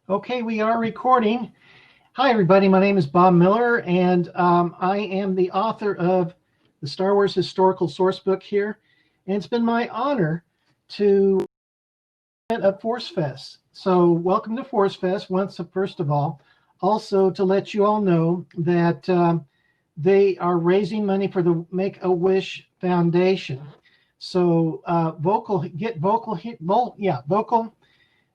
Okay, we are recording. Hi, everybody. My name is Bob Miller, and I am the author of the Star Wars Historical Sourcebook here. And it's been my honor to at Forcefest. So, welcome to Forcefest. First of all, also to let you all know that they are raising money for the Make a Wish Foundation. So, vocal.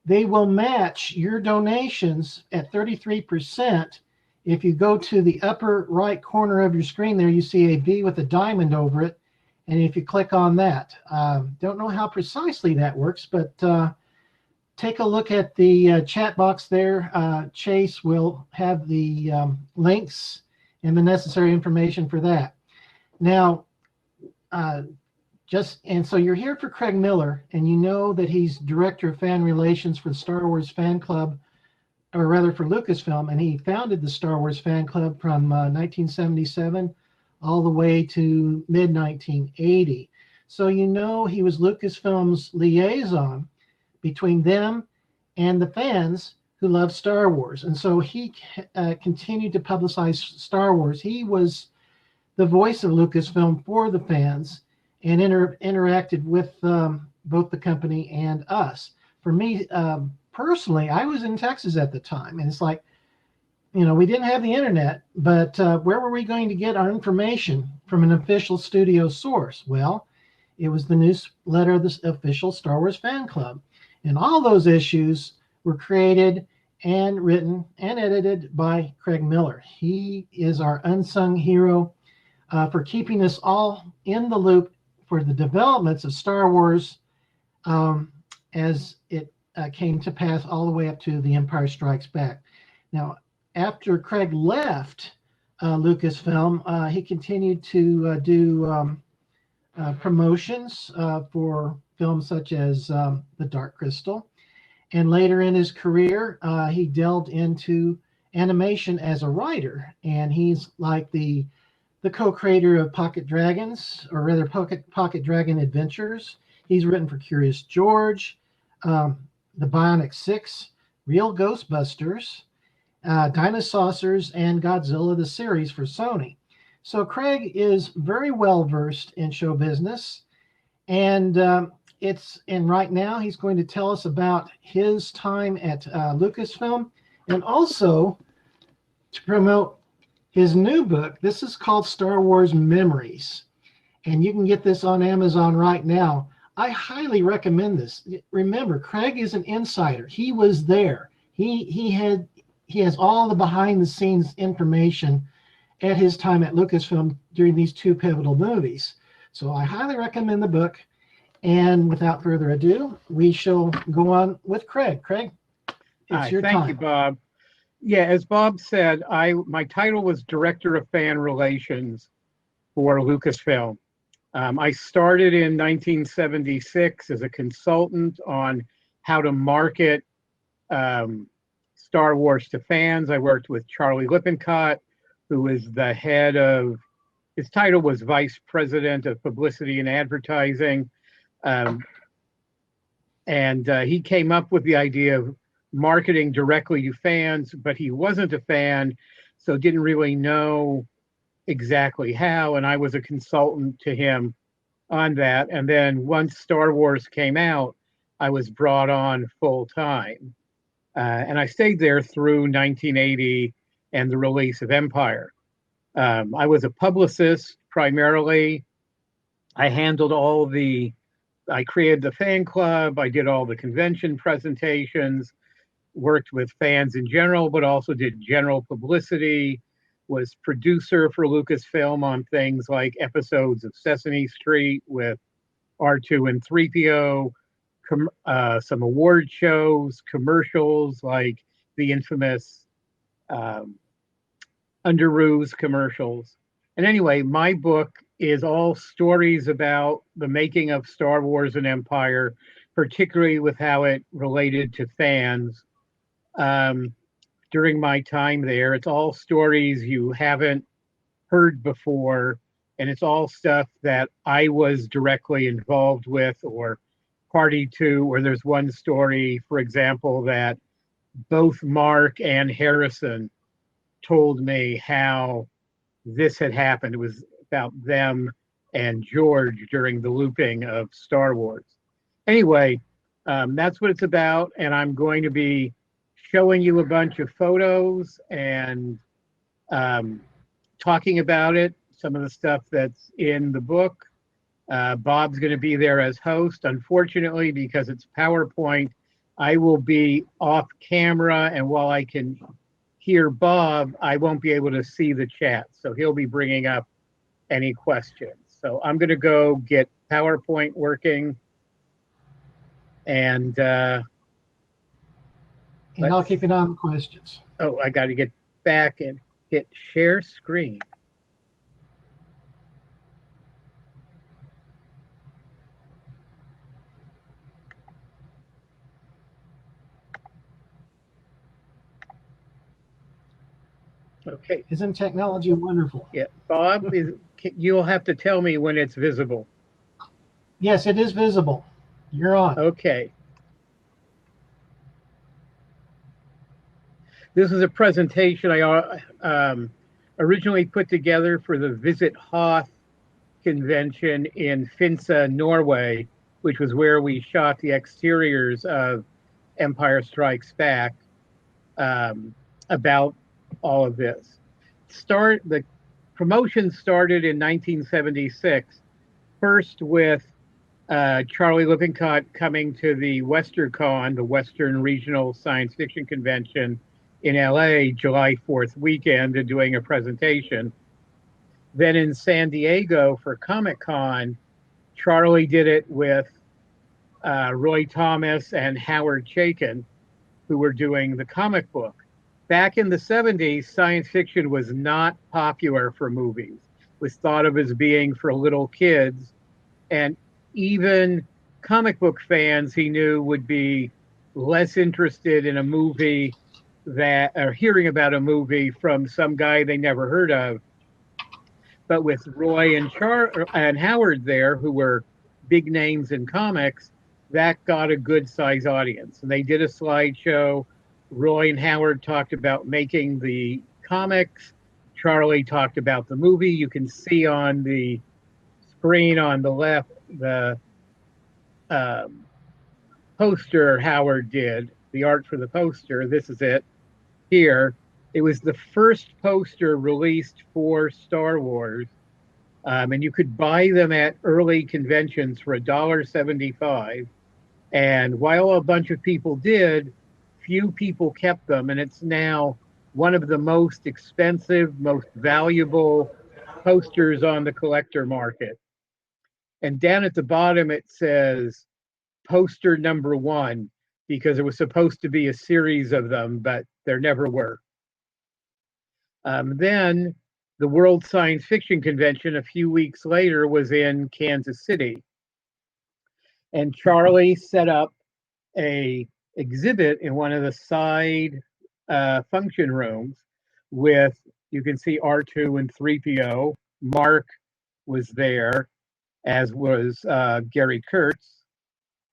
They will match your donations at 33%. If you go to the upper right corner of your screen there, you see a V with a diamond over it. And if you click on that, don't know how precisely that works, but take a look at the chat box there. Chase will have the links and the necessary information for that. Now, so you're here for Craig Miller, and you know that he's director of fan relations for the Star Wars fan club, or rather for Lucasfilm, and he founded the Star Wars fan club from 1977 all the way to mid 1980. So you know he was Lucasfilm's liaison between them and the fans who love Star Wars, and so he continued to publicize Star Wars. He was the voice of Lucasfilm for the fans and interacted with both the company and us. For me personally, I was in Texas at the time, and it's like, we didn't have the internet, but where were we going to get our information from an official studio source? Well, it was the newsletter of the official Star Wars fan club, and all those issues were created and written and edited by Craig Miller. He is our unsung hero for keeping us all in the loop for the developments of Star Wars as it came to pass all the way up to The Empire Strikes Back. Now, after Craig left Lucasfilm, he continued to do promotions for films such as The Dark Crystal. And later in his career, he delved into animation as a writer. And he's like the co-creator of Pocket Dragons, or rather Pocket Dragon Adventures. He's written for Curious George, The Bionic Six, Real Ghostbusters, Dinosaurs, and Godzilla the series for Sony. So Craig is very well versed in show business, and right now he's going to tell us about his time at Lucasfilm, and also to promote his new book. This is called Star Wars Memories, and you can get this on Amazon right now. I highly recommend this. Remember, Craig is an insider. He was there. He has all the behind the scenes information at his time at Lucasfilm during these two pivotal movies. So I highly recommend the book. And without further ado, we shall go on with Craig. Craig, it's your time. Thank you, Bob. Yeah, as Bob said, my title was Director of Fan Relations for Lucasfilm. I started in 1976 as a consultant on how to market Star Wars to fans. I worked with Charlie Lippincott, who is his title was Vice President of Publicity and Advertising. And he came up with the idea of marketing directly to fans, but he wasn't a fan, so didn't really know exactly how. And I was a consultant to him on that. And then once Star Wars came out, I was brought on full time. And I stayed there through 1980 and the release of Empire. I was a publicist primarily. I handled I created the fan club. I did all the convention presentations, worked with fans in general, but also did general publicity, was producer for Lucasfilm on things like episodes of Sesame Street with R2 and 3PO, some award shows, commercials like the infamous Underoos commercials. And anyway, my book is all stories about the making of Star Wars and Empire, particularly with how it related to fans during my time there. It's all stories you haven't heard before, and it's all stuff that I was directly involved with or party to. Or there's one story, for example, that both Mark and Harrison told me how this had happened. It was about them and George during the looping of Star Wars. Anyway, that's what it's about, and I'm going to be showing you a bunch of photos and um, talking about it, some of the stuff that's in the book. Bob's going to be there as host. Unfortunately, because it's PowerPoint, I will be off camera, and while I can hear Bob, I won't be able to see the chat. So he'll be bringing up any questions. So I'm going to go get PowerPoint working, and I'll keep an eye on questions. oh, I got to get back and hit share screen. Okay. Isn't technology wonderful? Yeah, Bob, you'll have to tell me when it's visible. Yes, it is visible. You're on. Okay. This is a presentation I originally put together for the Visit Hoth convention in Finse, Norway, which was where we shot the exteriors of Empire Strikes Back, about all of this. The promotion started in 1976, first with Charlie Lippincott coming to the WesternCon, the Western Regional Science Fiction Convention in LA, July 4th weekend, and doing a presentation. Then in San Diego for Comic Con, Charlie did it with Roy Thomas and Howard Chaykin, who were doing the comic book. Back in the 70s, science fiction was not popular for movies. It was thought of as being for little kids. And even comic book fans he knew would be less interested in a movie that, or hearing about a movie from some guy they never heard of. But with Roy and Howard there, who were big names in comics, that got a good size audience. And they did a slideshow. Roy and Howard talked about making the comics. Charlie talked about the movie. You can see on the screen on the left the poster Howard did, the art for the poster. This is it here. It was the first poster released for Star Wars. And you could buy them at early conventions for $1.75. And while a bunch of people did, few people kept them. And it's now one of the most expensive, most valuable posters on the collector market. And down at the bottom, it says poster number 1, because it was supposed to be a series of them, but there never were. Then the World Science Fiction Convention a few weeks later was in Kansas City. And Charlie set up a exhibit in one of the side function rooms with, you can see R2 and 3PO. Mark was there, as was Gary Kurtz.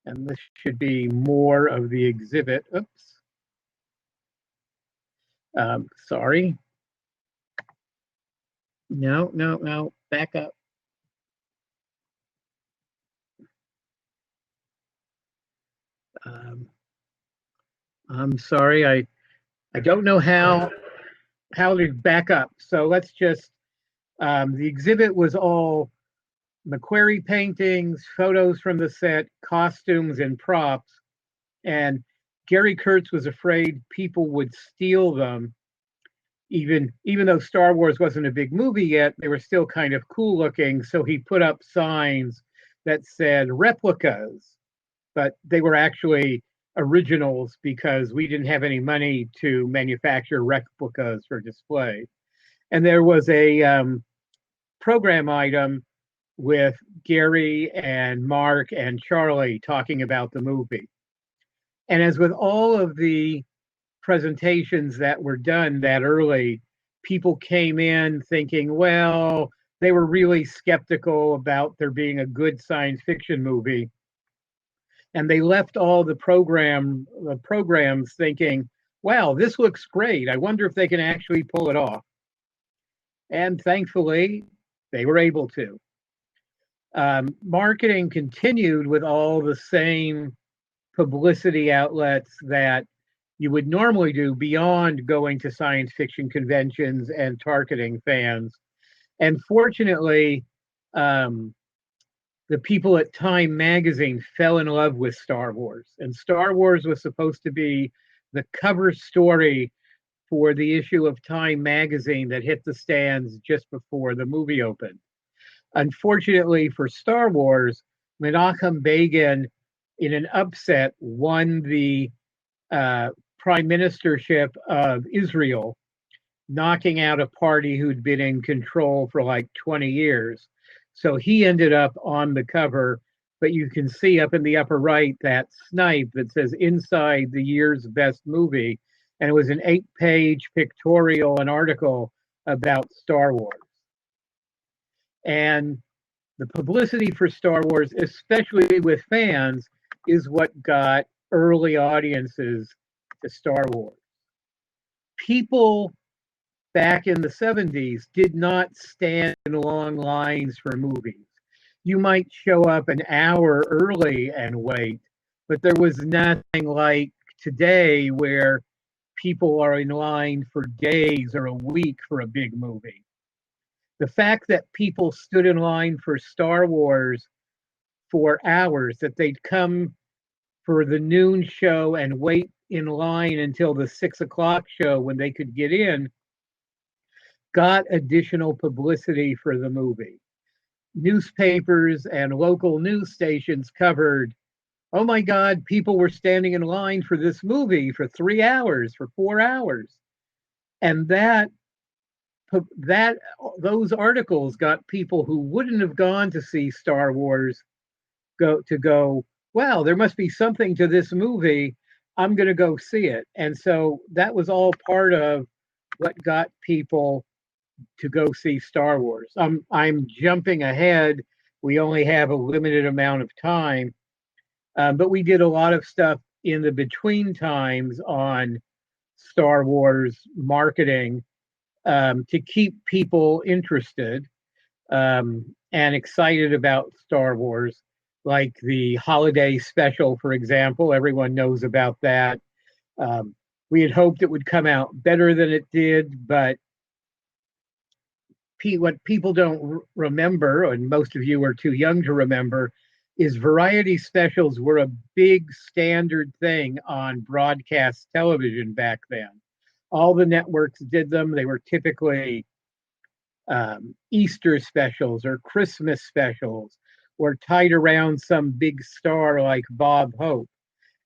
And this should be more of the exhibit. Oops. Sorry. No, back up. I'm sorry, I don't know how to back up. So let's just, the exhibit was all McQuarrie paintings, photos from the set, costumes, and props. And Gary Kurtz was afraid people would steal them. Even though Star Wars wasn't a big movie yet, they were still kind of cool looking. So he put up signs that said replicas, but they were actually originals because we didn't have any money to manufacture replicas for display. And there was a program item with Gary and Mark and Charlie talking about the movie. And as with all of the presentations that were done that early, people came in thinking, well, they were really skeptical about there being a good science fiction movie. And they left all the programs thinking, wow, this looks great. I wonder if they can actually pull it off. And thankfully, they were able to. Marketing continued with all the same publicity outlets that you would normally do beyond going to science fiction conventions and targeting fans. And fortunately, um, the people at Time magazine fell in love with Star Wars. And Star Wars was supposed to be the cover story for the issue of Time magazine that hit the stands just before the movie opened. Unfortunately for Star Wars, Menachem Begin, in an upset, won the prime ministership of Israel, knocking out a party who'd been in control for like 20 years. So he ended up on the cover, but you can see up in the upper right that snipe that says inside the year's best movie. And it was an 8-page pictorial and article about Star Wars. And the publicity for Star Wars, especially with fans, is what got early audiences to Star Wars. People back in the 70s did not stand in long lines for movies. You might show up an hour early and wait, but there was nothing like today where people are in line for days or a week for a big movie. The fact that people stood in line for Star Wars for hours, that they'd come for the noon show and wait in line until the 6 o'clock show when they could get in, got additional publicity for the movie. Newspapers and local news stations covered, oh my God, people were standing in line for this movie for 3 hours, for 4 hours. And that those articles got people who wouldn't have gone to see Star Wars go, wow, there must be something to this movie. I'm going to go see it. And so that was all part of what got people to go see Star Wars. I'm jumping ahead. We only have a limited amount of time, but we did a lot of stuff in the between times on Star Wars marketing to keep people interested and excited about Star Wars, like the holiday special, for example. Everyone knows about that. Um, we had hoped it would come out better than it did, but what people don't remember, and most of you are too young to remember, is variety specials were a big standard thing on broadcast television back then. All the networks did them. They were typically Easter specials or Christmas specials or tied around some big star like Bob Hope.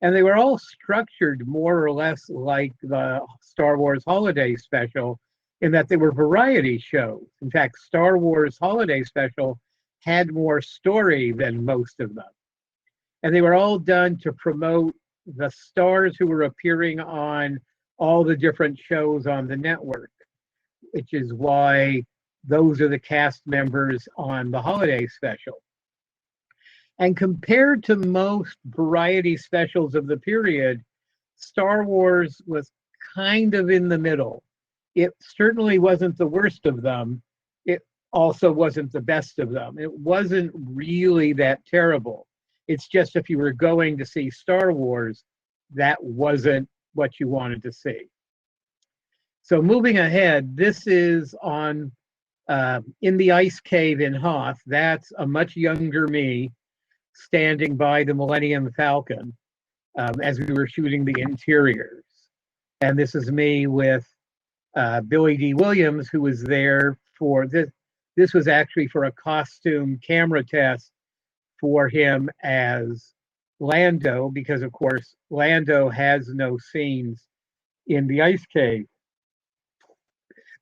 And they were all structured more or less like the Star Wars Holiday Special in that they were variety shows. In fact, Star Wars Holiday Special had more story than most of them. And they were all done to promote the stars who were appearing on all the different shows on the network, which is why those are the cast members on the holiday special. And compared to most variety specials of the period, Star Wars was kind of in the middle. It certainly wasn't the worst of them. It also wasn't the best of them. It wasn't really that terrible. It's just if you were going to see Star Wars, that wasn't what you wanted to see. So moving ahead, this is on in the ice cave in Hoth. That's a much younger me standing by the Millennium Falcon as we were shooting the interiors. And this is me with Billy D. Williams, who was there for this. This was actually for a costume camera test for him as Lando, because of course Lando has no scenes in the ice cave.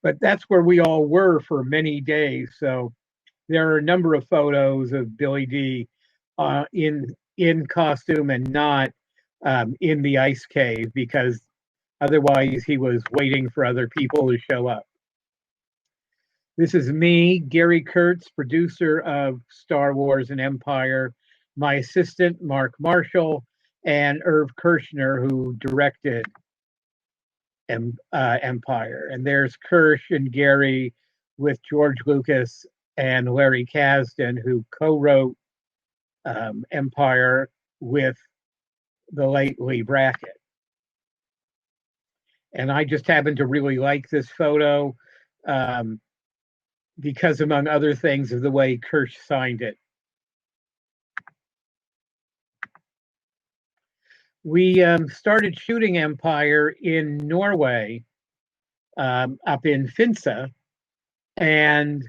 But that's where we all were for many days. So there are a number of photos of Billy D in costume and not in the ice cave, because otherwise he was waiting for other people to show up. This is me, Gary Kurtz, producer of Star Wars and Empire, my assistant, Mark Marshall, and Irv Kirshner, who directed Empire. And there's Kirsch and Gary with George Lucas and Larry Kasdan, who co-wrote Empire with the late Lee Brackett. And I just happen to really like this photo because, among other things, of the way Kirsch signed it. We started shooting Empire in Norway, up in Finse, and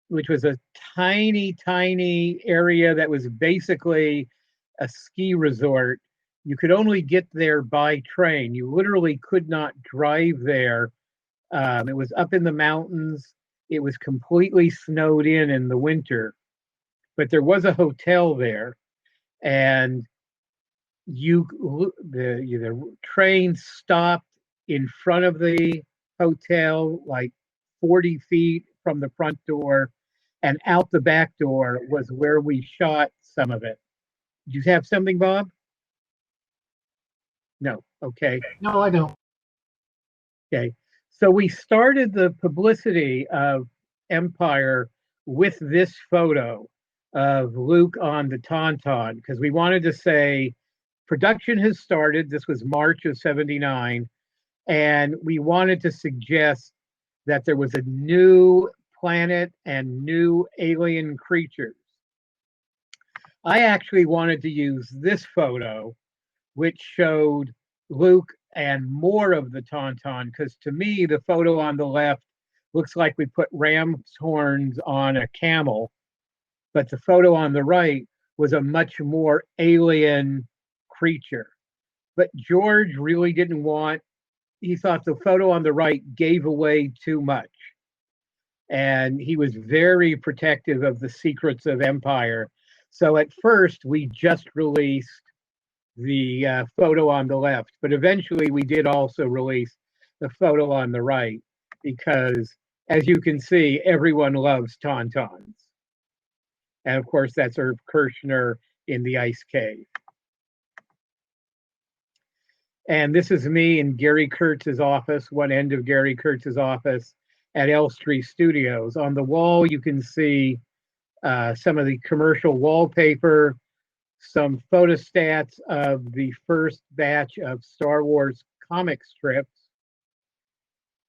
which was a tiny, tiny area that was basically a ski resort. You could only get there by train. You literally could not drive there. It was up in the mountains. It was completely snowed in the winter, but there was a hotel there, and the train stopped in front of the hotel, like 40 feet from the front door, and out the back door was where we shot some of it. Did you have something, Bob? No. Okay. No, I don't. Okay. So we started the publicity of Empire with this photo of Luke on the Tauntaun because we wanted to say production has started. This was March of '79. And we wanted to suggest that there was a new planet and new alien creatures. I actually wanted to use this photo, which showed Luke and more of the Tauntaun, because to me, the photo on the left looks like we put ram's horns on a camel, but the photo on the right was a much more alien creature. But George really didn't want, he thought the photo on the right gave away too much. And he was very protective of the secrets of Empire. So at first, we just released the photo on the left, but eventually we did also release the photo on the right because, as you can see, everyone loves Tauntauns. And of course, that's Irv Kirchner in the ice cave. And this is me in Gary Kurtz's office, one end of Gary Kurtz's office at Elstree Studios. On the wall, you can see some of the commercial wallpaper, some photostats of the first batch of Star Wars comic strips,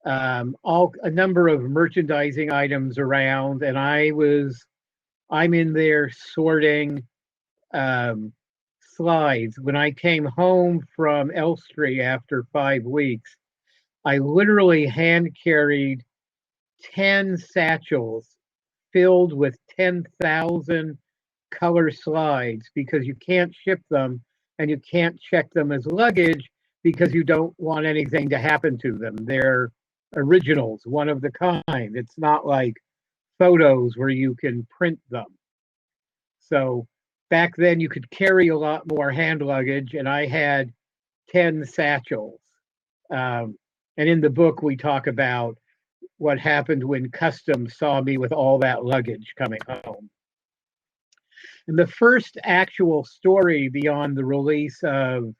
a number of merchandising items around, and I'm in there sorting slides. When I came home from Elstree after 5 weeks, I literally hand carried 10 satchels filled with 10,000 color slides because you can't ship them and you can't check them as luggage because you don't want anything to happen to them. They're originals, one of the kind. It's not like photos where you can print them. So back then you could carry a lot more hand luggage, and I had 10 satchels. And in the book, we talk about what happened when Customs saw me with all that luggage coming home. And the first actual story beyond the release of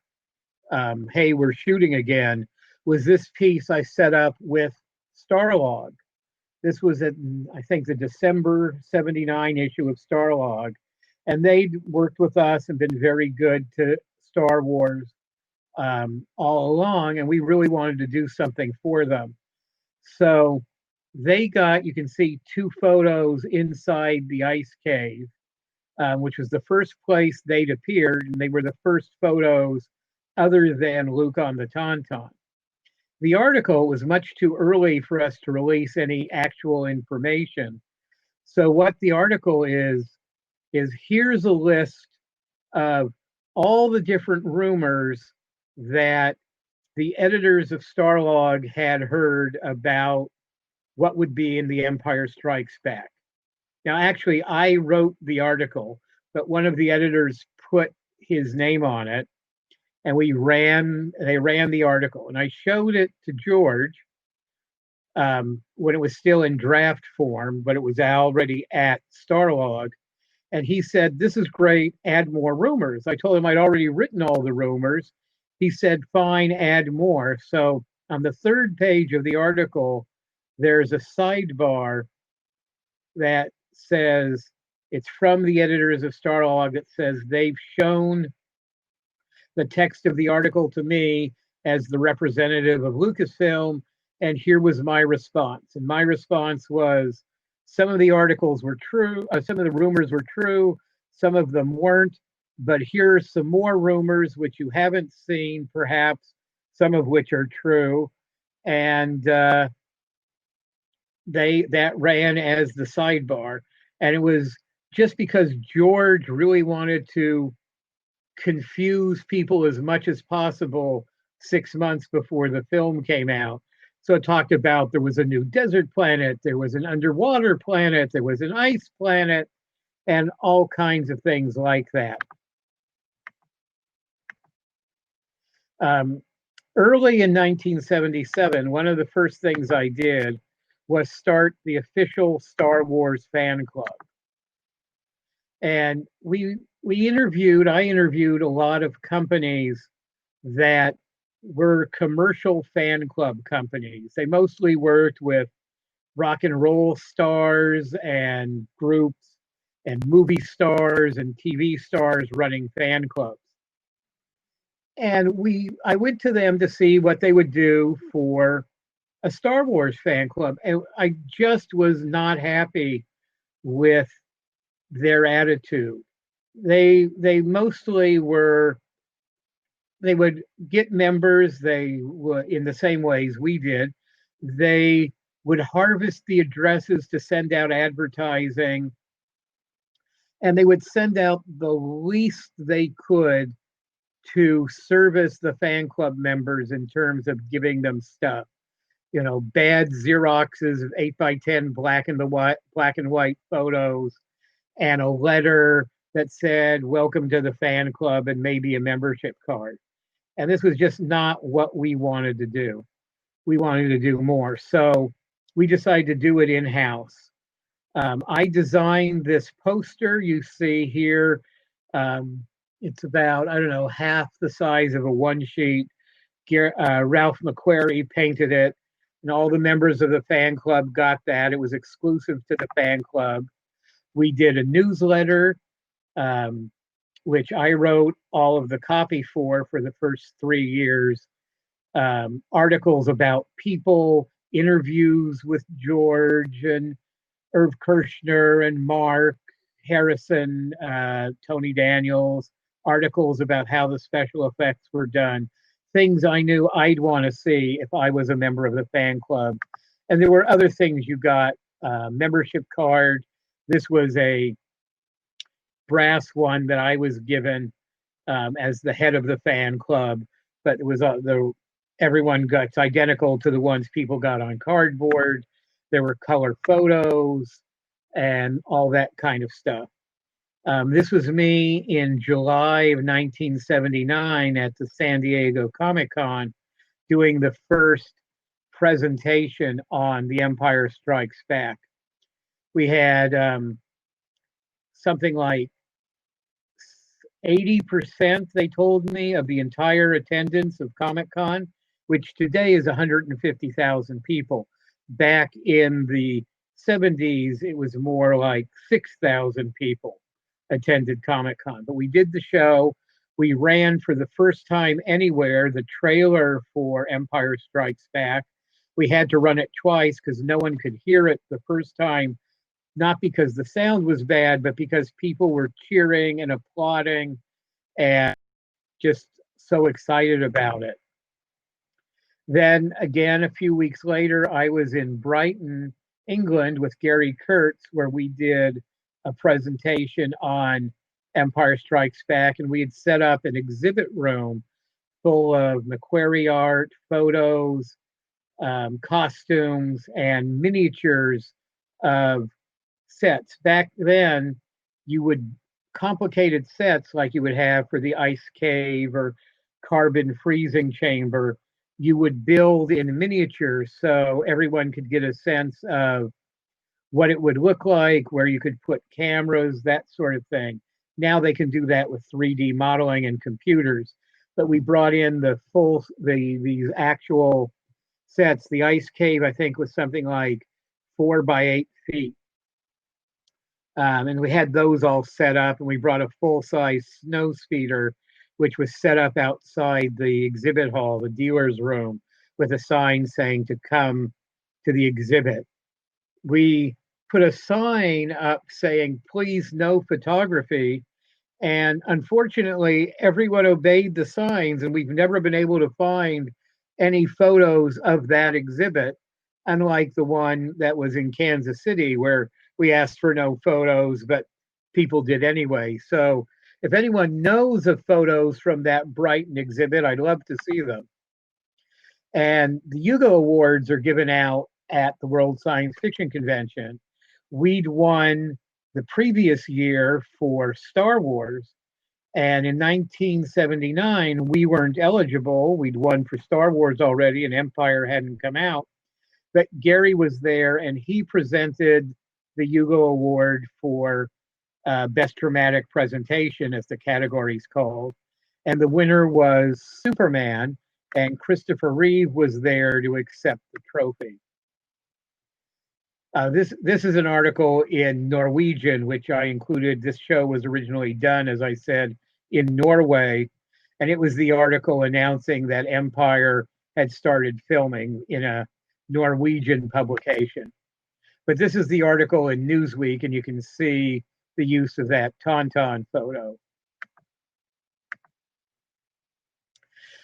Hey, We're Shooting Again was this piece I set up with Starlog. This was in, I think, the December '79 issue of Starlog. And they'd worked with us and been very good to Star Wars all along. And we really wanted to do something for them. So they got, you can see 2 photos inside the ice cave, which was the first place they'd appeared. And they were the first photos other than Luke on the Tauntaun. The article was much too early for us to release any actual information. So what the article is here's a list of all the different rumors that the editors of Starlog had heard about what would be in The Empire Strikes Back. Now, actually, I wrote the article, but one of the editors put his name on it, and they ran the article. And I showed it to George when it was still in draft form, but it was already at Starlog. And he said, "This is great, add more rumors." I told him I'd already written all the rumors. He said, "Fine, add more." So On the third page of the article, there's a sidebar that says, it's from the editors of Starlog, that says they've shown the text of the article to me as the representative of Lucasfilm, and here was my response. And my response was, some of the articles were true, some of the rumors were true, some of them weren't, but here are some more rumors which you haven't seen, perhaps, some of which are true. And that ran as the sidebar. And it was just because George really wanted to confuse people as much as possible 6 months before the film came out. So it talked about there was a new desert planet, there was an underwater planet, there was an ice planet, and all kinds of things like that. Early in 1977, one of the first things I did was start the official Star Wars fan club. And I interviewed a lot of companies that were commercial fan club companies. They mostly worked with rock and roll stars and groups and movie stars and TV stars running fan clubs. And I went to them to see what they would do for a Star Wars fan club. And I just was not happy with their attitude. They mostly were, they would get members, they were in the same ways we did. They would harvest the addresses to send out advertising, and they would send out the least they could to service the fan club members in terms of giving them stuff. You know, bad Xeroxes of 8x10 black and white photos, and a letter that said, welcome to the fan club, and maybe a membership card. And this was just not what we wanted to do. We wanted to do more. So we decided to do it in-house. I designed this poster you see here. It's about, I don't know, half the size of a one sheet. Ralph McQuarrie painted it, and all the members of the fan club got that. It was exclusive to the fan club. We did a newsletter, which I wrote all of the copy for the first 3 years. Articles about people, interviews with George and Irv Kirshner and Mark Harrison, Tony Daniels, articles about how the special effects were done, things I knew I'd want to see if I was a member of the fan club. And there were other things you got, membership card. This was a brass one that I was given as the head of the fan club, but it was everyone got, it's identical to the ones people got on cardboard. There were color photos and all that kind of stuff. This was me in July of 1979 at the San Diego Comic-Con doing the first presentation on The Empire Strikes Back. We had something like 80%, they told me, of the entire attendance of Comic-Con, which today is 150,000 people. Back in the 70s, it was more like 6,000 people attended Comic-Con. But we did the show. We ran for the first time anywhere the trailer for Empire Strikes Back. We had to run it twice because no one could hear it the first time, not because the sound was bad, but because people were cheering and applauding and just so excited about it. Then again, a few weeks later, I was in Brighton, England with Gary Kurtz, where we did a presentation on Empire Strikes Back, and we had set up an exhibit room full of McQuarrie art, photos, costumes, and miniatures of sets. Back then, you would complicated sets like you would have for the ice cave or carbon freezing chamber. You would build in miniature so everyone could get a sense of what it would look like, where you could put cameras, that sort of thing. Now they can do that with 3D modeling and computers. But we brought in these actual sets. The ice cave, I think, was something like 4 by 8 feet. And we had those all set up, and we brought a full-size snow speeder, which was set up outside the exhibit hall, the dealer's room, with a sign saying to come to the exhibit. We put a sign up saying, please, no photography. And unfortunately, everyone obeyed the signs, and we've never been able to find any photos of that exhibit, unlike the one that was in Kansas City, where we asked for no photos, but people did anyway. So if anyone knows of photos from that Brighton exhibit, I'd love to see them. And the Hugo Awards are given out at the World Science Fiction Convention. We'd won the previous year for Star Wars. And in 1979, we weren't eligible. We'd won for Star Wars already, and Empire hadn't come out. But Gary was there, and he presented the Hugo Award for Best Dramatic Presentation, as the category's called. And the winner was Superman, and Christopher Reeve was there to accept the trophy. This is an article in Norwegian, which I included. This show was originally done, as I said, in Norway, and it was the article announcing that Empire had started filming in a Norwegian publication. But this is the article in Newsweek, and you can see the use of that Tauntaun photo.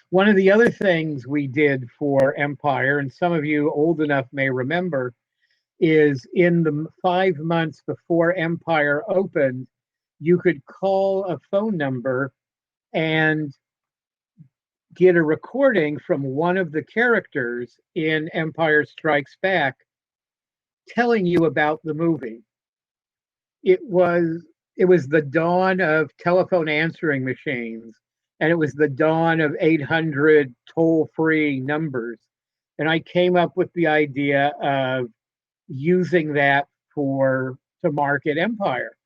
One of the other things we did for Empire, and some of you old enough may remember, is in the 5 months before Empire opened, you could call a phone number and get a recording from one of the characters in Empire Strikes Back telling you about the movie. It was the dawn of telephone answering machines, and it was the dawn of 800 toll-free numbers. And I came up with the idea of using that to market Empire.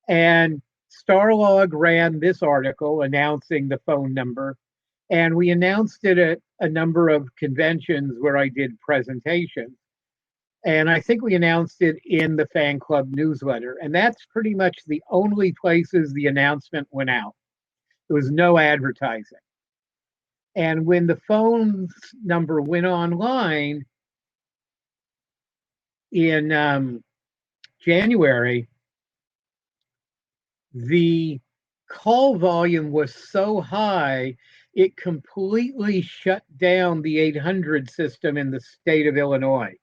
And Starlog ran this article announcing the phone number, and we announced it at a number of conventions where I did presentations. And I think we announced it in the fan club newsletter. And that's pretty much the only places the announcement went out. There was no advertising. And when the phone number went online in January, the call volume was so high, it completely shut down the 800 system in the state of Illinois.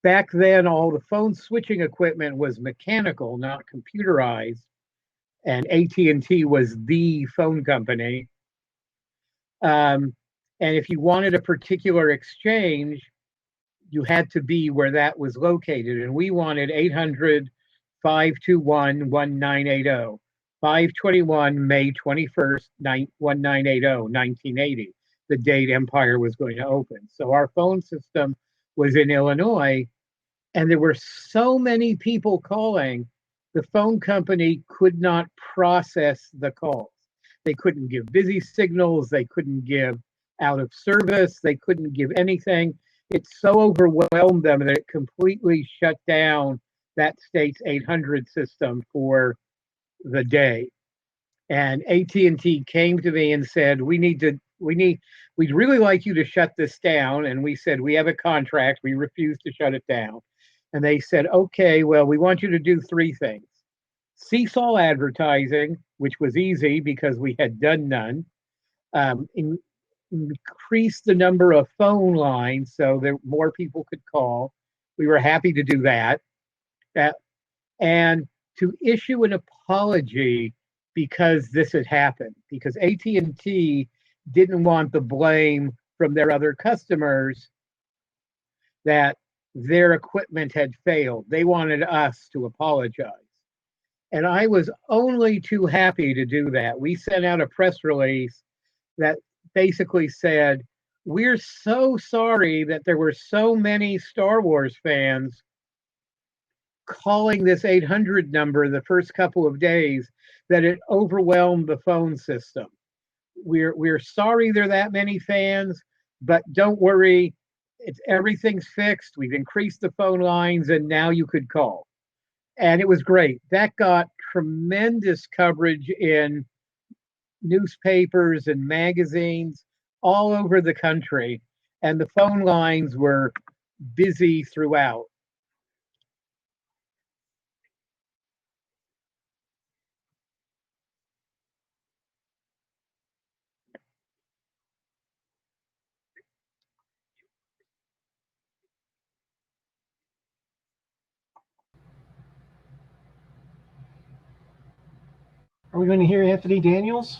Back then, all the phone switching equipment was mechanical, not computerized, and AT&T was the phone company. And if you wanted a particular exchange, you had to be where that was located. And we wanted 800-521-1980, 521 May 21st, 1980, 1980, the date Empire was going to open. So our phone system was in Illinois, and there were so many people calling, the phone company could not process the calls. They couldn't give busy signals, they couldn't give out of service, they couldn't give anything. It so overwhelmed them that it completely shut down that state's 800 system for the day. And AT&T came to me and said, we'd really like you to shut this down. And we said, we have a contract, we refuse to shut it down. And they said, okay, well, we want you to do 3 things. Cease all advertising, which was easy because we had done none. Increase the number of phone lines so that more people could call. We were happy to do that. And to issue an apology because this had happened, because AT&T didn't want the blame from their other customers that their equipment had failed. They wanted us to apologize. And I was only too happy to do that. We sent out a press release that basically said, we're so sorry that there were so many Star Wars fans calling this 800 number the first couple of days that it overwhelmed the phone system. We're sorry there are that many fans, but don't worry, everything's fixed. We've increased the phone lines, and now you could call. And it was great. That got tremendous coverage in newspapers and magazines all over the country, and the phone lines were busy throughout. Are we going to hear Anthony Daniels?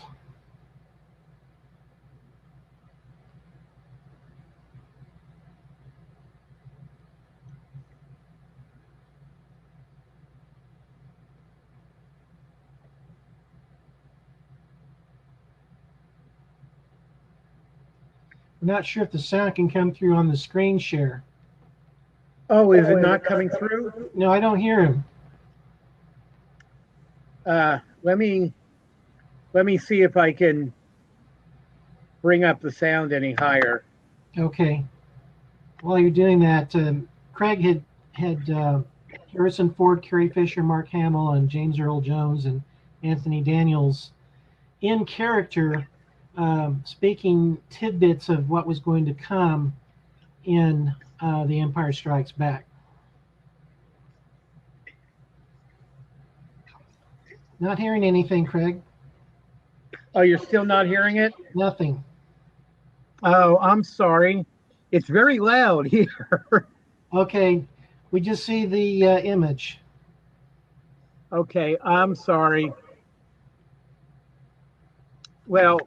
I'm not sure if the sound can come through on the screen share. Oh, is it not coming through? No, I don't hear him. Let me see if I can bring up the sound any higher. Okay. While you're doing that, Craig had Harrison Ford, Carrie Fisher, Mark Hamill, and James Earl Jones and Anthony Daniels in character, speaking tidbits of what was going to come in The Empire Strikes Back. Not hearing anything, Craig. Oh, you're still not hearing it? Nothing. Oh, I'm sorry. It's very loud here. Okay, we just see the image. Okay, I'm sorry. Well,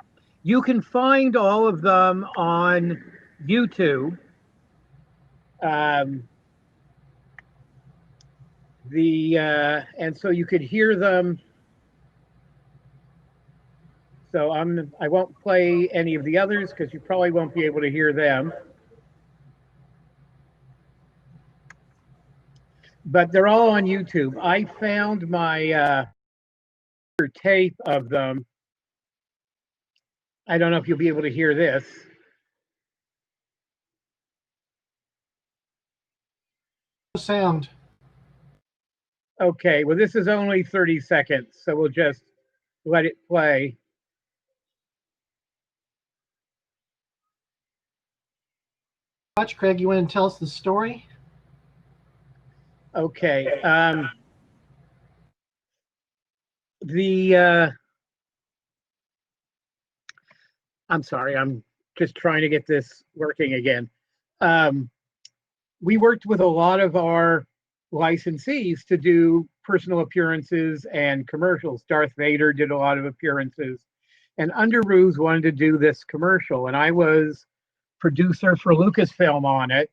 you can find all of them on YouTube. Um, and so you could hear them. So I won't play any of the others because you probably won't be able to hear them. But they're all on YouTube. I found my tape of them. I don't know if you'll be able to hear this. Sound. Okay, well, this is only 30 seconds, so we'll just let it play. Watch, Craig, you want to tell us the story? Okay. The I'm sorry, I'm just trying to get this working again. We worked with a lot of our licensees to do personal appearances and commercials. Darth Vader did a lot of appearances, and Underoos wanted to do this commercial, and I was producer for Lucasfilm on it,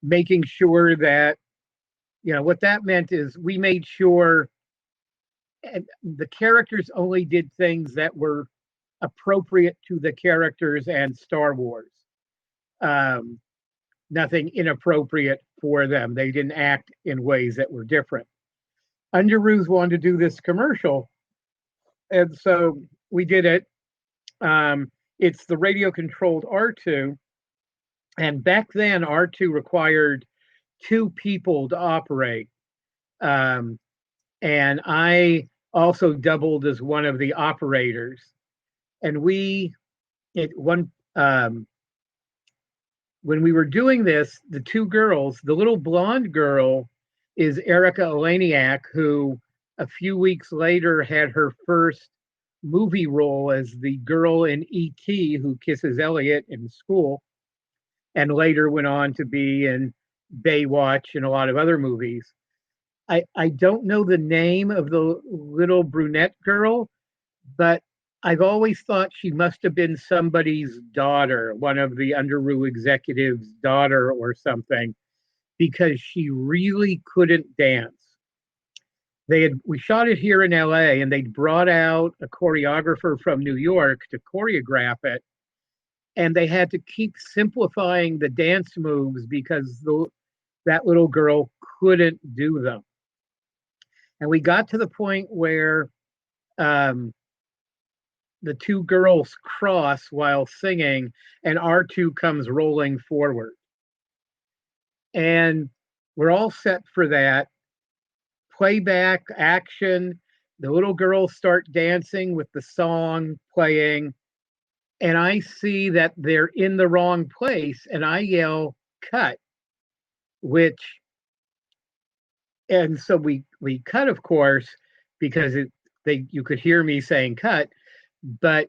making sure that, what that meant is we made sure the characters only did things that were appropriate to the characters and Star Wars. Nothing inappropriate for them. They didn't act in ways that were different. Underoos wanted to do this commercial, and so we did it. It's the radio controlled R2, and back then R2 required two people to operate. And I also doubled as one of the operators. And when we were doing this, the two girls, the little blonde girl is Erica Eleniak, who a few weeks later had her first movie role as the girl in E.T. who kisses Elliot in school, and later went on to be in Baywatch and a lot of other movies. I don't know the name of the little brunette girl, but I've always thought she must have been somebody's daughter, one of the Underoos executives' daughter or something, because she really couldn't dance. We shot it here in LA, and they'd brought out a choreographer from New York to choreograph it, and they had to keep simplifying the dance moves because that little girl couldn't do them. And we got to the point where the two girls cross while singing, and R2 comes rolling forward. And we're all set for that. Playback, action. The little girls start dancing with the song playing, and I see that they're in the wrong place, and I yell, cut, which, and so we cut, of course, because you could hear me saying cut, but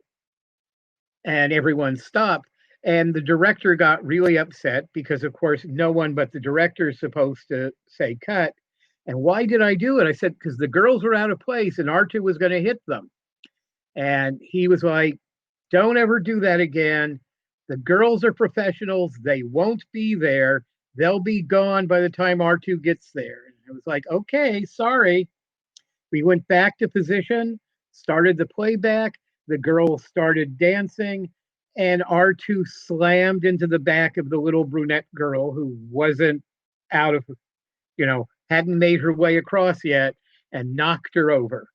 and everyone stopped. And the director got really upset because, of course, no one but the director is supposed to say cut. And why did I do it? I said, because the girls were out of place and R2 was going to hit them. And he was like, don't ever do that again. The girls are professionals. They won't be there. They'll be gone by the time R2 gets there. And I was like, okay, sorry. We went back to position, started the playback. The girls started dancing, and R2 slammed into the back of the little brunette girl who wasn't out of, hadn't made her way across yet, and knocked her over.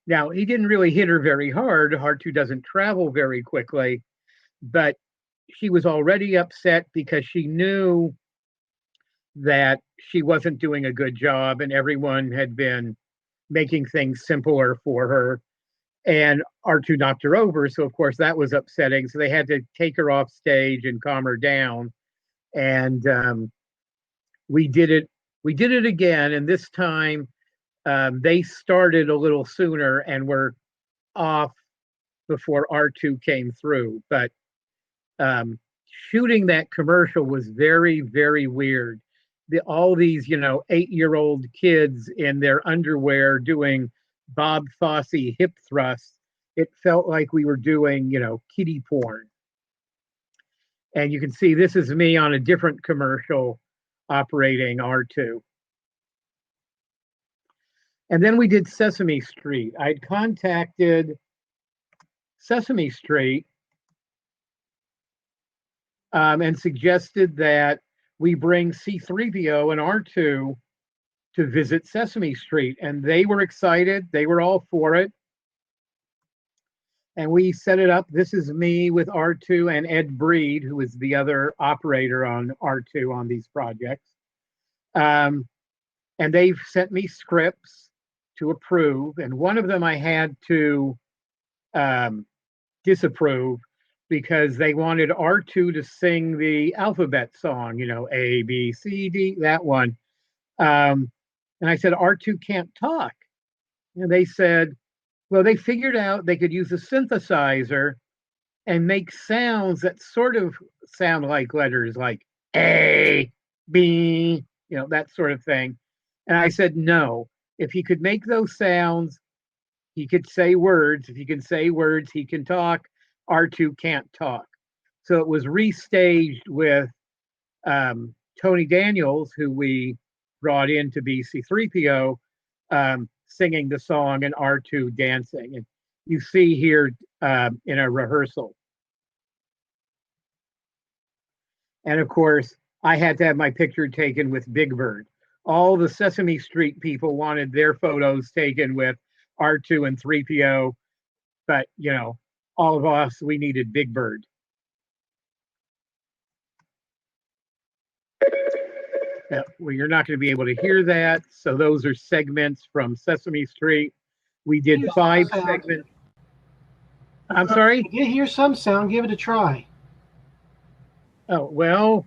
Now, he didn't really hit her very hard. R2 doesn't travel very quickly, but she was already upset because she knew that she wasn't doing a good job and everyone had been making things simpler for her. And R2 knocked her over. So, of course, that was upsetting. So they had to take her off stage and calm her down. And we did it. We did it again. And this time they started a little sooner and were off before R2 came through. But um, shooting that commercial was very, very weird. All these, 8-year-old kids in their underwear doing Bob Fosse hip thrusts. It felt like we were doing, kiddie porn. And you can see this is me on a different commercial operating R2. And then we did Sesame Street. I'd contacted Sesame Street and suggested that we bring C3PO and R2 to visit Sesame Street. And they were excited. They were all for it. And we set it up. This is me with R2 and Ed Breed, who is the other operator on R2 on these projects. And they've sent me scripts to approve. And one of them I had to disapprove because they wanted R2 to sing the alphabet song, A, B, C, D, that one. And I said, R2 can't talk. And they said, well, they figured out they could use a synthesizer and make sounds that sort of sound like letters like A, B, that sort of thing. And I said, no, if he could make those sounds, he could say words. If he can say words, he can talk. R2 can't talk. So it was restaged with Tony Daniels, who we brought in to be C3PO, singing the song and R2 dancing. And you see here in a rehearsal. And of course, I had to have my picture taken with Big Bird. All the Sesame Street people wanted their photos taken with R2 and 3PO, but all of us, we needed Big Bird. Well, you're not going to be able to hear that. So those are segments from Sesame Street. We did 5 segments. I'm sorry? If you hear some sound, give it a try. Oh, well,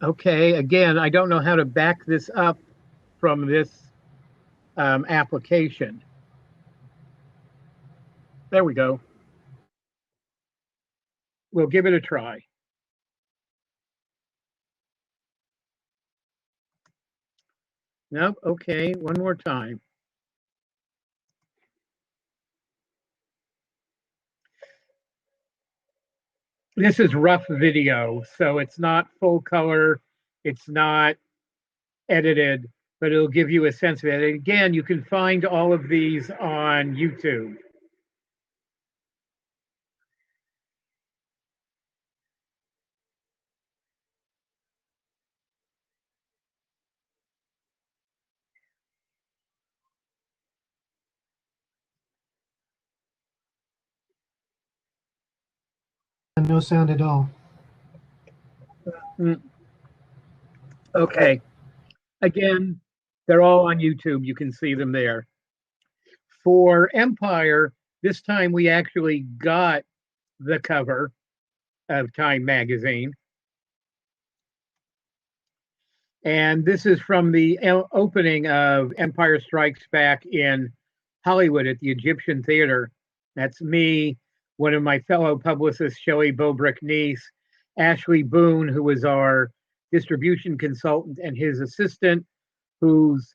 okay. Again, I don't know how to back this up from this application. There we go. We'll give it a try. Nope. Okay. One more time. This is rough video, so it's not full color. It's not edited, but it'll give you a sense of it. And again, you can find all of these on YouTube. No sound at all. Okay. Again, they're all on YouTube. You can see them there. For Empire, this time we actually got the cover of Time magazine. And this is from the opening of Empire Strikes Back in Hollywood at the Egyptian Theater. That's me, one of my fellow publicists, Shelley Bobrick niece, Ashley Boone, who was our distribution consultant, and his assistant, whose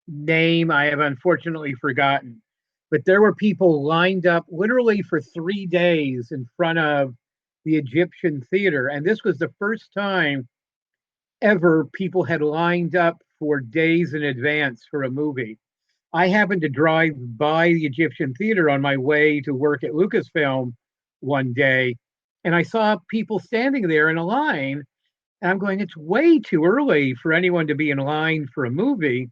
name I have unfortunately forgotten. But there were people lined up literally for 3 days in front of the Egyptian Theater. And this was the first time ever people had lined up for days in advance for a movie. I happened to drive by the Egyptian Theater on my way to work at Lucasfilm one day, and I saw people standing there in a line. And I'm going, it's way too early for anyone to be in line for a movie.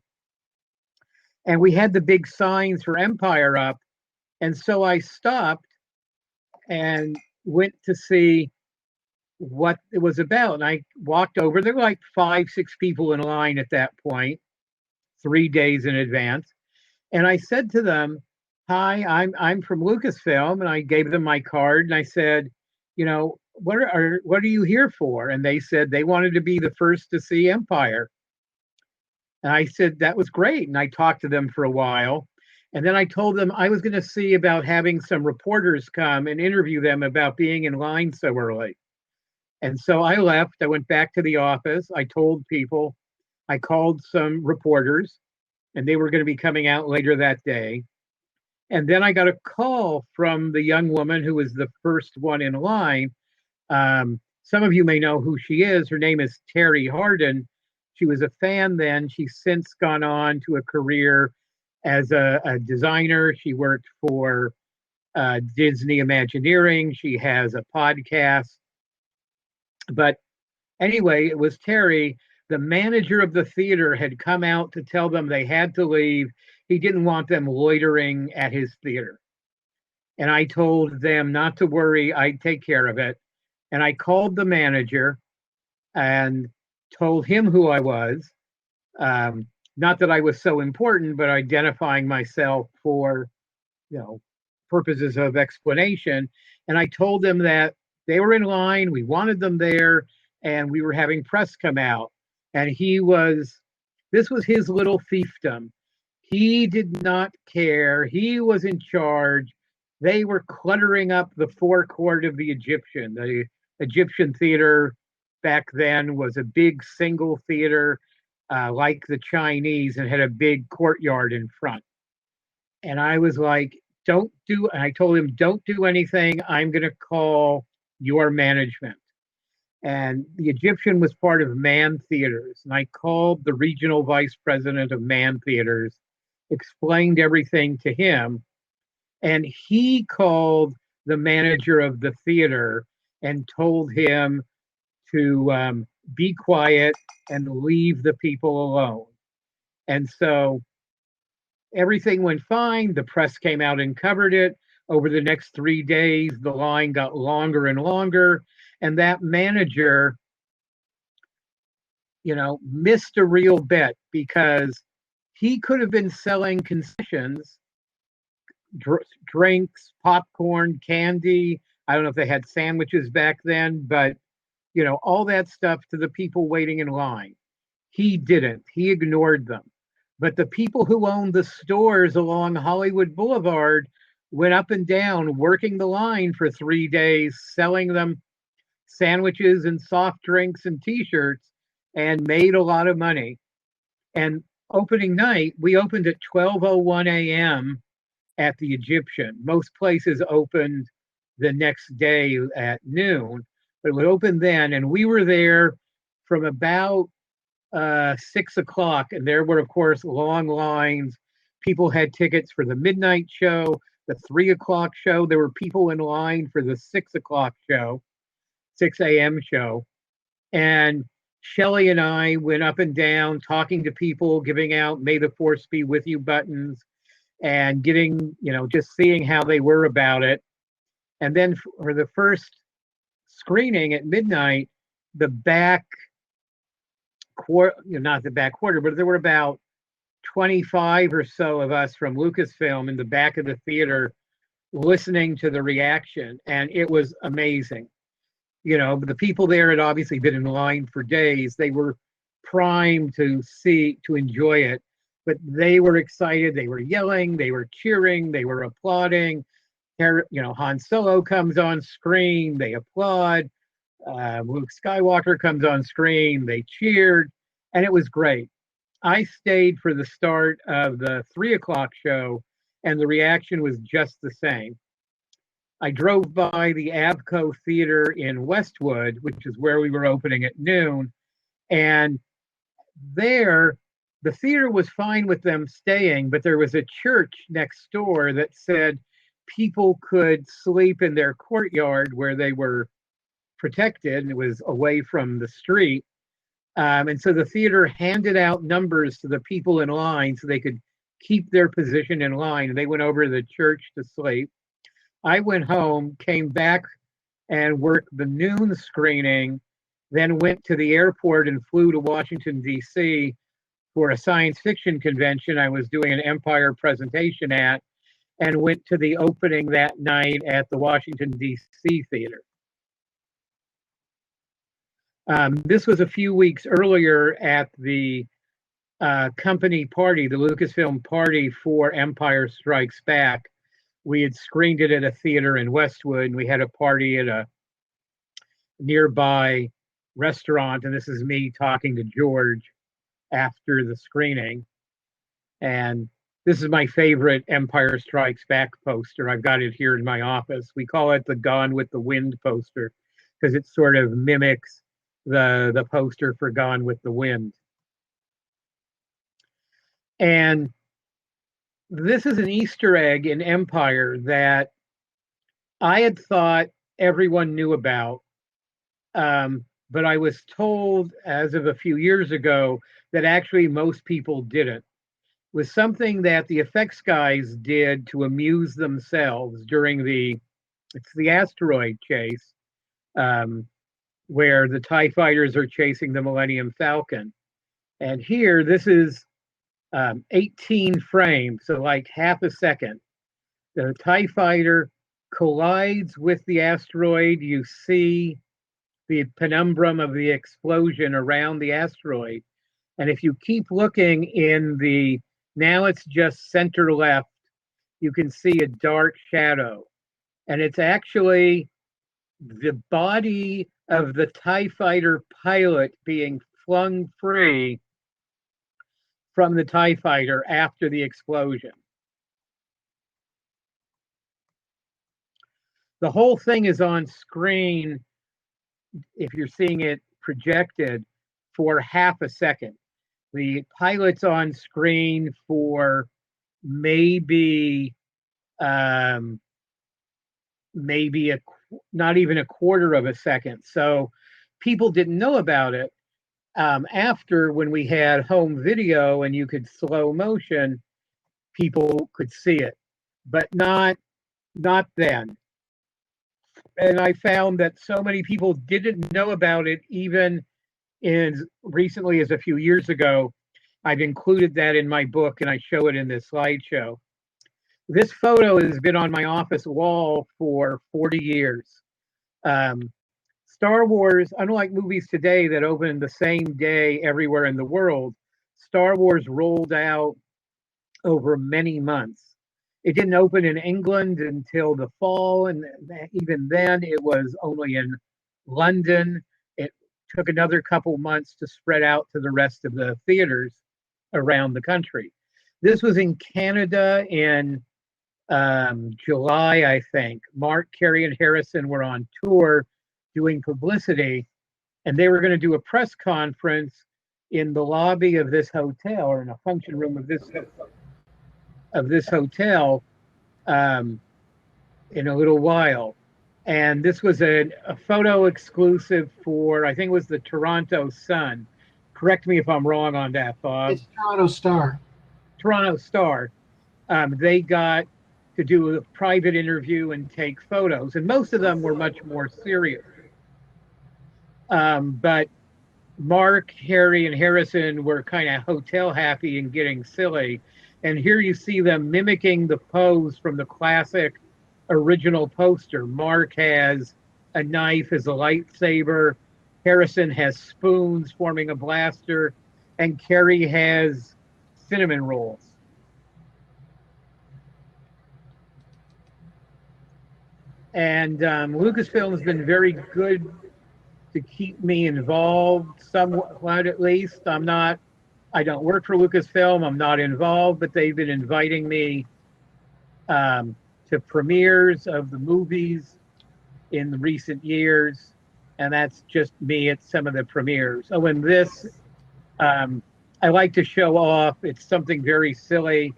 And we had the big signs for Empire up. And so I stopped and went to see what it was about. And I walked over. There were like 5, 6 people in line at that point, 3 days in advance. And I said to them, "Hi, I'm from Lucasfilm," and I gave them my card, and I said, "You know, what are you here for?" And they said they wanted to be the first to see Empire. And I said that was great, and I talked to them for a while. And then I told them I was going to see about having some reporters come and interview them about being in line so early. And so I left. I went back to the office. I told people, I called some reporters, and they were going to be coming out later that day. And then I got a call from the young woman who was the first one in line. Some of you may know who she is. Her name is Terry Harden. She was a fan then. She's since gone on to a career as a designer. She worked for Disney Imagineering. She has a podcast. But anyway, it was Terry. The manager of the theater had come out to tell them they had to leave. He didn't want them loitering at his theater. And I told them not to worry, I'd take care of it. And I called the manager and told him who I was. Um, Not that I was so important, but identifying myself for, you know, purposes of explanation. And I told them that they were in line, we wanted them there, and we were having press come out. And this was his little fiefdom. He did not care. He was in charge. They were cluttering up the forecourt of the Egyptian. The Egyptian theater back then was a big single theater, like the Chinese, and had a big courtyard in front. And I was like, and I told him, don't do anything. I'm going to call your management. And the Egyptian was part of Man Theaters. And I called the regional vice president of Man Theaters, explained everything to him. And he called the manager of the theater and told him to be quiet and leave the people alone. And so everything went fine. The press came out and covered it. Over the next 3 days, the line got longer and longer. And that manager, missed a real bet because he could have been selling concessions, drinks, popcorn, candy. I don't know if they had sandwiches back then, but, all that stuff to the people waiting in line. He didn't. He ignored them. But the people who owned the stores along Hollywood Boulevard went up and down, working the line for 3 days, selling them sandwiches and soft drinks and t-shirts, and made a lot of money. And opening night, we opened at 12:01 a.m. at the Egyptian. Most places opened the next day at noon, but it would open then. And we were there from about 6 o'clock, and there were, of course, long lines. People had tickets for the midnight show, the 3 o'clock show. There were people in line for the 6 o'clock show, 6 a.m. show. And Shelley and I went up and down talking to people, giving out "May the Force be with you" buttons, and getting, just seeing how they were about it. And then for the first screening at midnight, the back quarter, not the back quarter, but there were about 25 or so of us from Lucasfilm in the back of the theater listening to the reaction, and it was amazing. The people there had obviously been in line for days. They were primed to enjoy it, but they were excited. They were yelling, they were cheering, they were applauding. Han Solo comes on screen, they applaud. Luke Skywalker comes on screen, they cheered, and it was great. I stayed for the start of the 3 o'clock show, and the reaction was just the same. I drove by the Avco Theater in Westwood, which is where we were opening at noon, and there the theater was fine with them staying, but there was a church next door that said people could sleep in their courtyard where they were protected, and it was away from the street. And so the theater handed out numbers to the people in line so they could keep their position in line. And they went over to the church to sleep. I went home, came back and worked the noon screening, then went to the airport and flew to Washington, D.C. for a science fiction convention I was doing an Empire presentation at, and went to the opening that night at the Washington, D.C. theater. This was a few weeks earlier at the company party, the Lucasfilm party for Empire Strikes Back. We had screened it at a theater in Westwood, and we had a party at a nearby restaurant. And this is me talking to George after the screening. And this is my favorite Empire Strikes Back poster. I've got it here in my office. We call it the Gone with the Wind poster because it sort of mimics the poster for Gone with the Wind. And this is an Easter egg in Empire that I had thought everyone knew about, but I was told as of a few years ago that actually most people didn't. It was something that the effects guys did to amuse themselves during it's the asteroid chase, where the TIE fighters are chasing the Millennium Falcon. And here, this is 18 frames, so like half a second. The TIE fighter collides with the asteroid. You see the penumbrum of the explosion around the asteroid. And if you keep looking now it's just center left, you can see a dark shadow. And it's actually the body of the TIE fighter pilot being flung free from the TIE fighter after the explosion. The whole thing is on screen, if you're seeing it projected, for half a second. The pilot's on screen for maybe not even a quarter of a second. So people didn't know about it. After, when we had home video and you could slow motion, people could see it, but not then. And I found that so many people didn't know about it, even as recently as a few years ago. I've included that in my book, and I show it in this slideshow. This photo has been on my office wall for 40 years. Star Wars, unlike movies today that open the same day everywhere in the world, Star Wars rolled out over many months. It didn't open in England until the fall, and even then it was only in London. It took another couple months to spread out to the rest of the theaters around the country. This was in Canada in July, I think. Mark, Carey, and Harrison were on tour doing publicity, and they were going to do a press conference in the lobby of this hotel, or in a function room of this hotel in a little while. And this was a photo exclusive for, I think it was the Toronto Sun. Correct me if I'm wrong on that, Bob. It's Toronto Star. Toronto Star. They got to do a private interview and take photos, and most of them were much more serious. But Mark, Harry, and Harrison were kind of hotel happy and getting silly. And here you see them mimicking the pose from the classic original poster. Mark has a knife as a lightsaber, Harrison has spoons forming a blaster, and Carrie has cinnamon rolls. And Lucasfilm has been very good to keep me involved somewhat, at least. I don't work for Lucasfilm. I'm not involved, but they've been inviting me to premieres of the movies in the recent years, and that's just me at some of the premieres. Oh, and this, I like to show off. It's something very silly.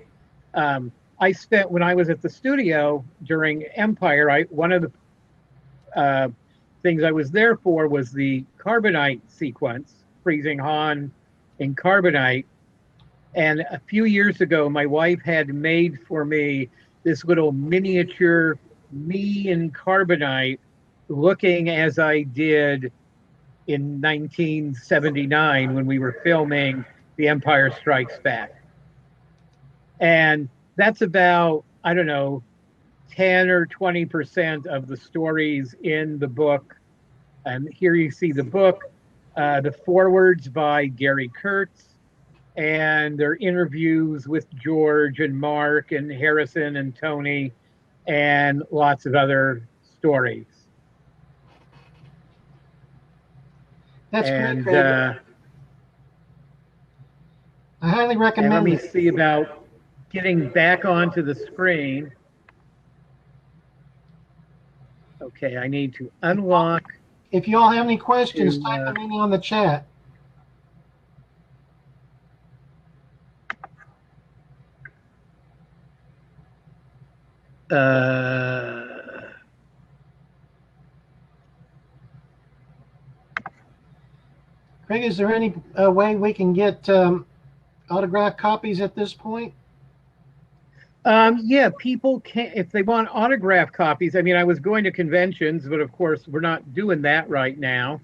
I spent when I was at the studio during Empire. One of the things I was there for was the carbonite sequence, freezing Han in carbonite. And a few years ago, my wife had made for me this little miniature me in carbonite, looking as I did in 1979 when we were filming The Empire Strikes Back. And that's about, I don't know, 10 or 20% of the stories in the book. And here you see the book, the forewords by Gary Kurtz, and their interviews with George and Mark and Harrison and Tony, and lots of other stories. That's great, Craig. I highly recommend and let me it. see about getting back onto the screen. Okay, I need to unlock. If you all have any questions, type them in on the chat. Craig, is there any way we can get autographed copies at this point? Yeah, people can, if they want autograph copies. I mean, I was going to conventions, but of course, we're not doing that right now.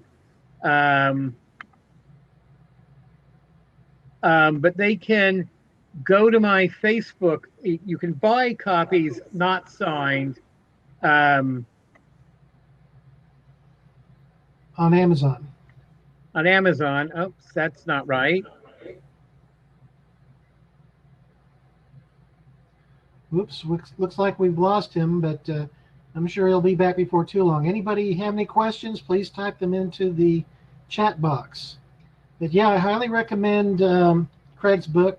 But they can go to my Facebook. You can buy copies not signed on Amazon. On Amazon. Oops, that's not right. Oops, looks like we've lost him, but I'm sure he'll be back before too long. Anybody have any questions, please type them into the chat box. But yeah, I highly recommend Craig's book.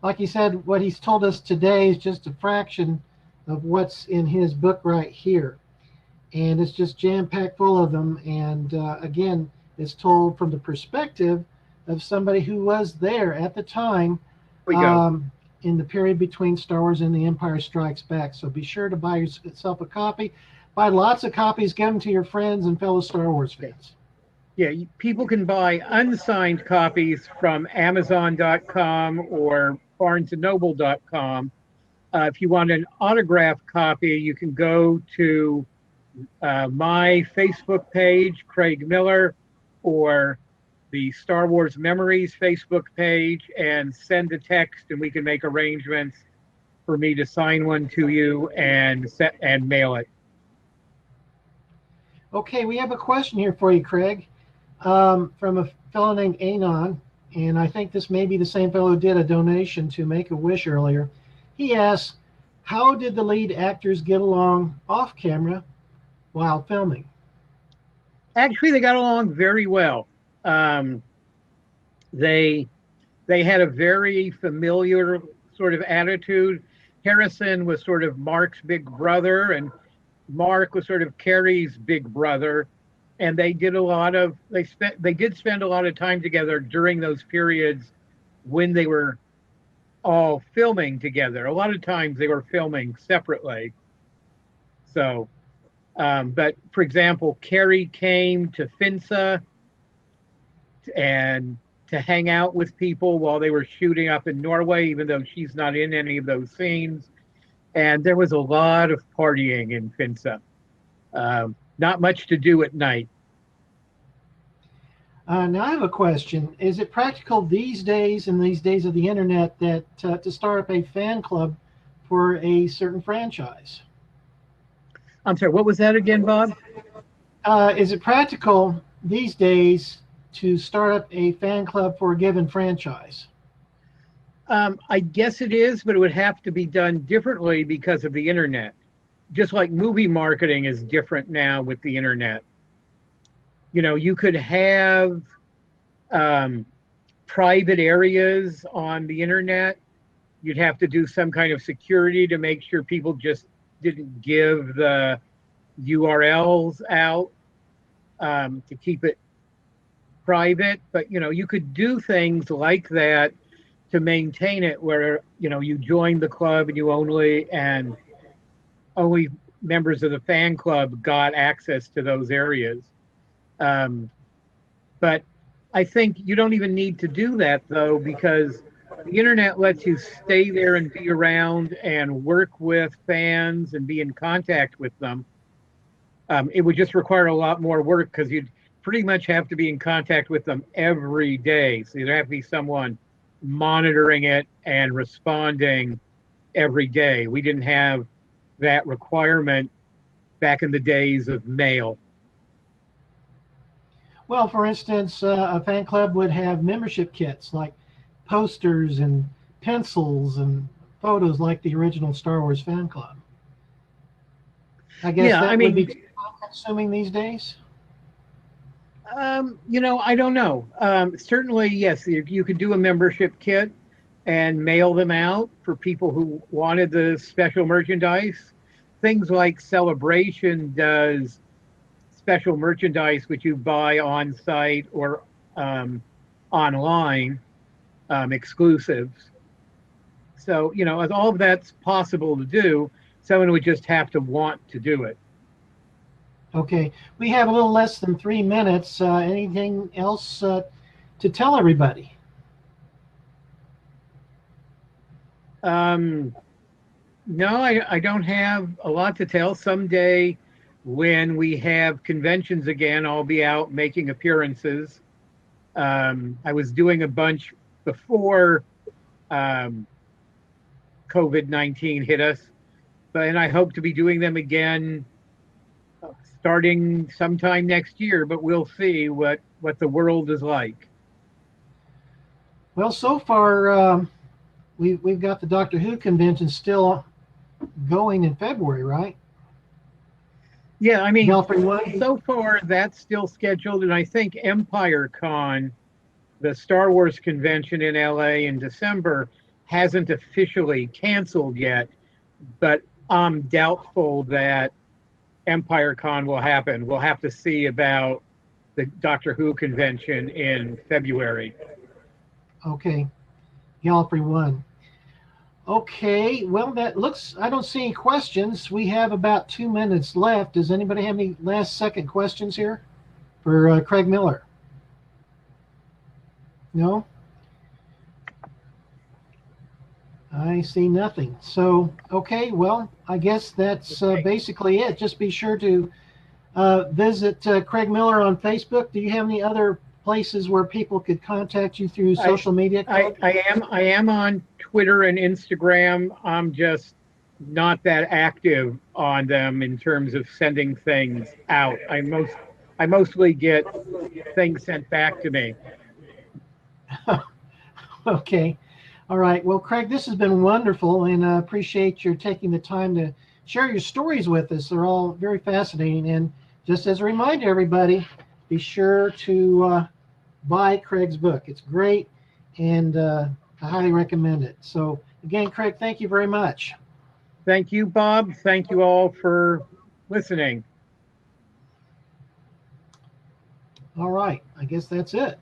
Like he said, what he's told us today is just a fraction of what's in his book right here. And it's just jam-packed full of them. And again, it's told from the perspective of somebody who was there at the time in the period between Star Wars and The Empire Strikes Back. So be sure to buy yourself a copy. Buy lots of copies, give them to your friends and fellow Star Wars fans. Yeah, people can buy unsigned copies from Amazon.com or BarnesandNoble.com. If you want an autographed copy, you can go to my Facebook page, Craig Miller, or the Star Wars Memories Facebook page, and send a text, and we can make arrangements for me to sign one to you and mail it. Okay, we have a question here for you, Craig, from a fellow named Anon, and I think this may be the same fellow who did a donation to Make-A-Wish earlier. He asks, how did the lead actors get along off camera while filming? Actually, they got along very well. They had a very familiar sort of attitude. Harrison was sort of Mark's big brother, and Mark was sort of Carrie's big brother. And they did they did spend a lot of time together during those periods when they were all filming together. A lot of times they were filming separately. So, but for example, Carrie came to Finsa and to hang out with people while they were shooting up in Norway, even though she's not in any of those scenes. And there was a lot of partying in Finsa. Not much to do at night. Now I have a question. Is it practical these days, in these days of the internet, that to start up a fan club for a certain franchise? I'm sorry, what was that again, Bob? Is it practical these days to start up a fan club for a given franchise? I guess it is, but it would have to be done differently because of the internet. Just like movie marketing is different now with the internet. You know, you could have um, private areas on the internet. You'd have to do some kind of security to make sure people just didn't give the URLs out to keep it private. But, you know, you could do things like that to maintain it where, you know, you join the club and you only members of the fan club got access to those areas. Um, but I think you don't even need to do that though, because the internet lets you stay there and be around and work with fans and be in contact with them. It would just require a lot more work because you'd pretty much have to be in contact with them every day. So there'd have to be someone monitoring it and responding every day. We didn't have that requirement back in the days of mail. Well, for instance, a fan club would have membership kits like posters and pencils and photos like the original Star Wars fan club. I guess Yeah, I that would be mean, too consuming these days. you know, I don't know. Certainly, yes, you could do a membership kit and mail them out for people who wanted the special merchandise. Things like Celebration does special merchandise, which you buy on site or um, online, exclusives. So, you know, all of that's possible to do. Someone would just have to want to do it. Okay, we have a little less than 3 minutes. Anything else to tell everybody? Um, no, I don't have a lot to tell. Someday, when we have conventions again, I'll be out making appearances. I was doing a bunch before um, COVID-19 hit us, but and I hope to be doing them again starting sometime next year. But we'll see what the world is like. Well, so far we've got the Doctor Who convention still going in February, right? Yeah, I mean, Belfry One. so far that's still scheduled, and I think Empire Con, the Star Wars convention in LA in December, hasn't officially canceled yet, but I'm doubtful that Empire Con will happen. We'll have to see about the Doctor Who convention in February. Okay, Gallifrey One. Okay, well, that looks, I don't see any questions. We have about 2 minutes left. Does anybody have any last second questions here for Craig Miller? No? I see nothing. So, okay, well, I guess that's basically it. Just be sure to visit Craig Miller on Facebook. Do you have any other places where people could contact you through I, social media, Craig? I am on Twitter and Instagram. I'm just not that active on them in terms of sending things out. I mostly get things sent back to me. Okay. All right. Well, Craig, this has been wonderful, and I appreciate your taking the time to share your stories with us. They're all very fascinating. And just as a reminder, everybody, be sure to buy Craig's book. It's great, and I highly recommend it. So, again, Craig, thank you very much. Thank you, Bob. Thank you all for listening. All right. I guess that's it.